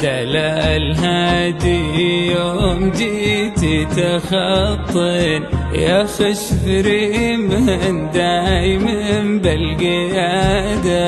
دلال الهادي يوم جيتي تخطين يا خشفري من دايم بالقيادة،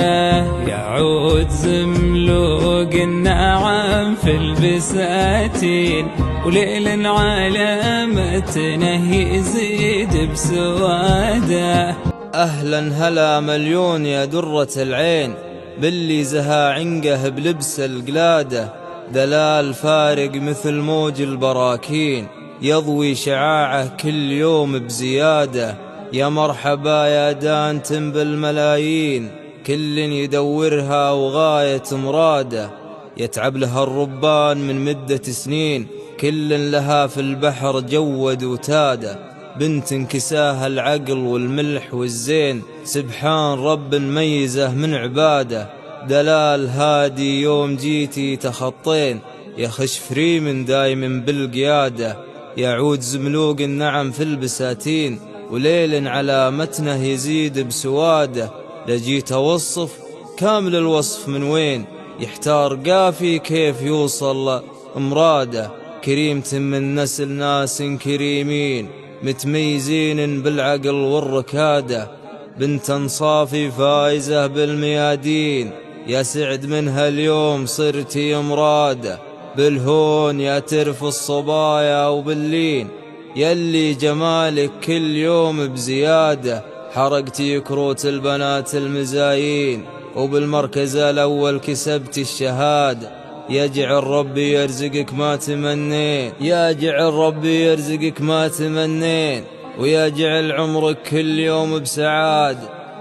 يعود زملوق النعم في البساتين وليل علامتنا يزيد بسواده. أهلا هلا مليون يا درة العين باللي زها عنقه بلبس القلادة، دلال فارق مثل موج البراكين يضوي شعاعه كل يوم بزيادة. يا مرحبا يا دانتم بالملايين كل يدورها وغاية مراده، يتعب لها الربان من مدة سنين كل لها في البحر جود وتاده. بنت انكساها العقل والملح والزين سبحان رب ميزه من عباده. دلال هادي يوم جيتي تخطين يا خشفري من دايم بالقيادة، يعود زملوق النعم في البساتين وليل على متنه يزيد بسواده. لجيت اوصف كامل الوصف من وين، يحتار قافي كيف يوصل مراده. كريمة من نسل ناس كريمين متميزين بالعقل والركادة، بنت انصافي فايزة بالميادين يا سعد منها اليوم صرتي مراده. بالهون يا ترف الصبايا وباللين يلي جمالك كل يوم بزيادة، حرقتي كروت البنات المزايين وبالمركز الأول كسبتي الشهادة. يجعل ربي يرزقك ما تمنين، يجعل ربي يرزقك ما تمنين، ويجعل عمرك كل يوم بسعاد،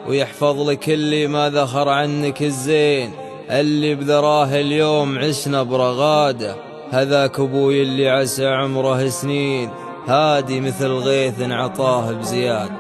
ويحفظ لك اللي ما ذخر عنك الزين اللي بذراه اليوم عشنا برغاده. هذاك ابوي اللي عسى عمره سنين هادي مثل غيث عطاه بزياد.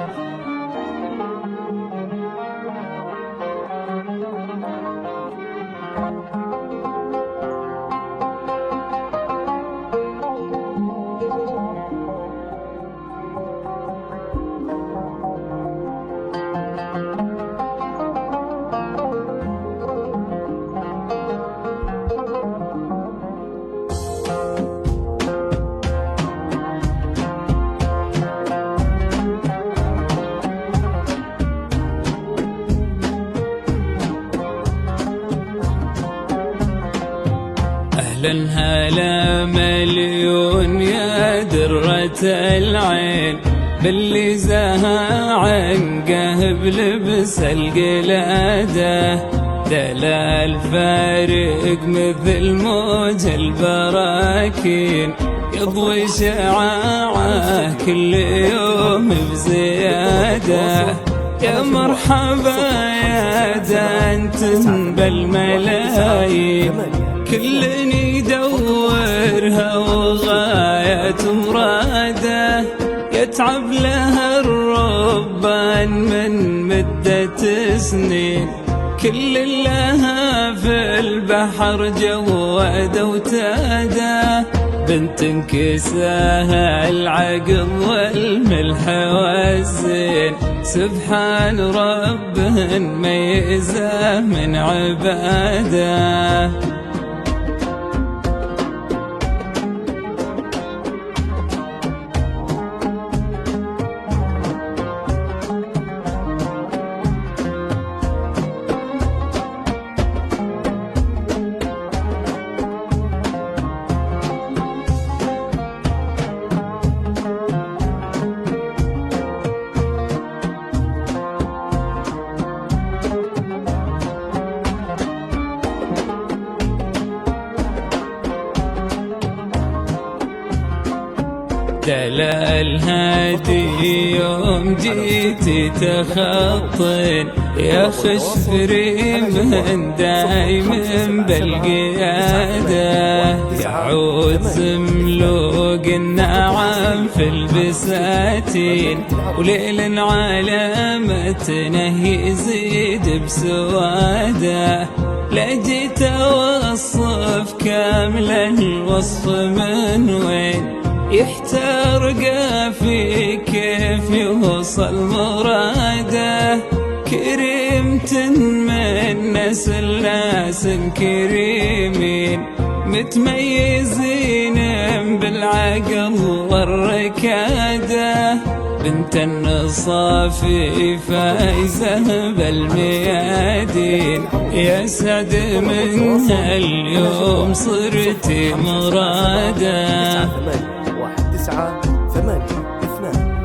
أهلا هلا مليون يا درة العين باللي زها عنقه بلبس القلادة، دلال فارق مثل موج البراكين يضوي شعاعه كل يوم بزيادة. يا مرحبا يا دانتن بالملايين كل يدورها وغاية مراده، يتعب لها الربان من مدة سنين كل لها في البحر جوده وتاده. بنت انكساها العقل والملح والزين سبحان رب ميزه من عباده. دلال هادي يوم جيتي تخطين يا خشفري من دايم بالقيادة، يعود زملوق النعم في البساتين وليل علامتنا يزيد بسواده. لجيت اوصف كامل الوصف من وين، يحتار قافي كيف يوصل مراده. كريمة من نسل ناس كريمين متميزين بالعقل والركادة، بنت النصافي فايزة بالميادين، يا سعد من هاليوم صرتي مرادة. 1982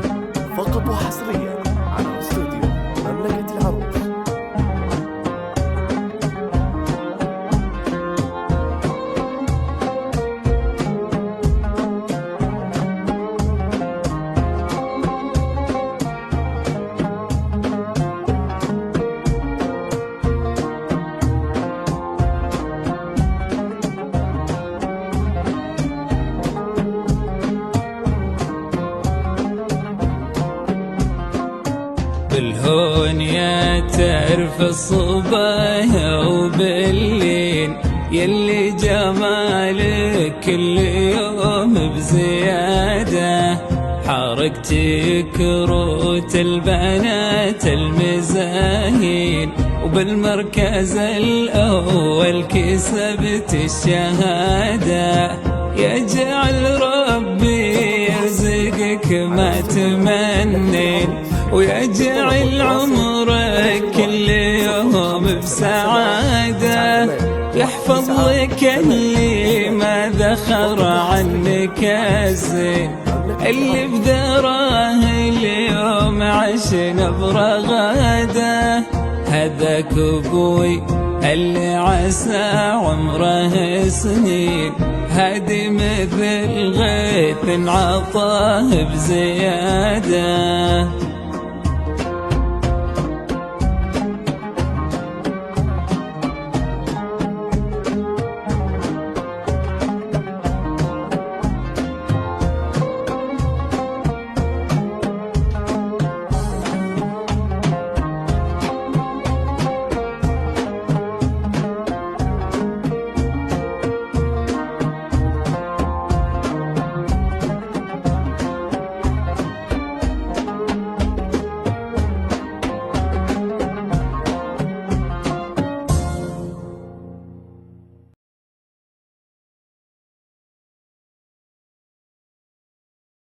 فقط وحصريا على استوديو مملكة العروس. بالهون يا تعرف الصبايا وباللين، يلي جمالك كل يوم بزيادة، حركتي كروت البنات المزاهين، وبالمركز الأول كسبت الشهادة، يجعل ربي يرزقك ما تمنين، ويجعل عمرك كل يوم بسعادة، يحفظ لك اللي ما ذخر عنك الزين، اللي بدراه اليوم عشنا برغادة، هذاك ابوي اللي عسى عمره سنين، هادي مثل غيث عطاه بزيادة.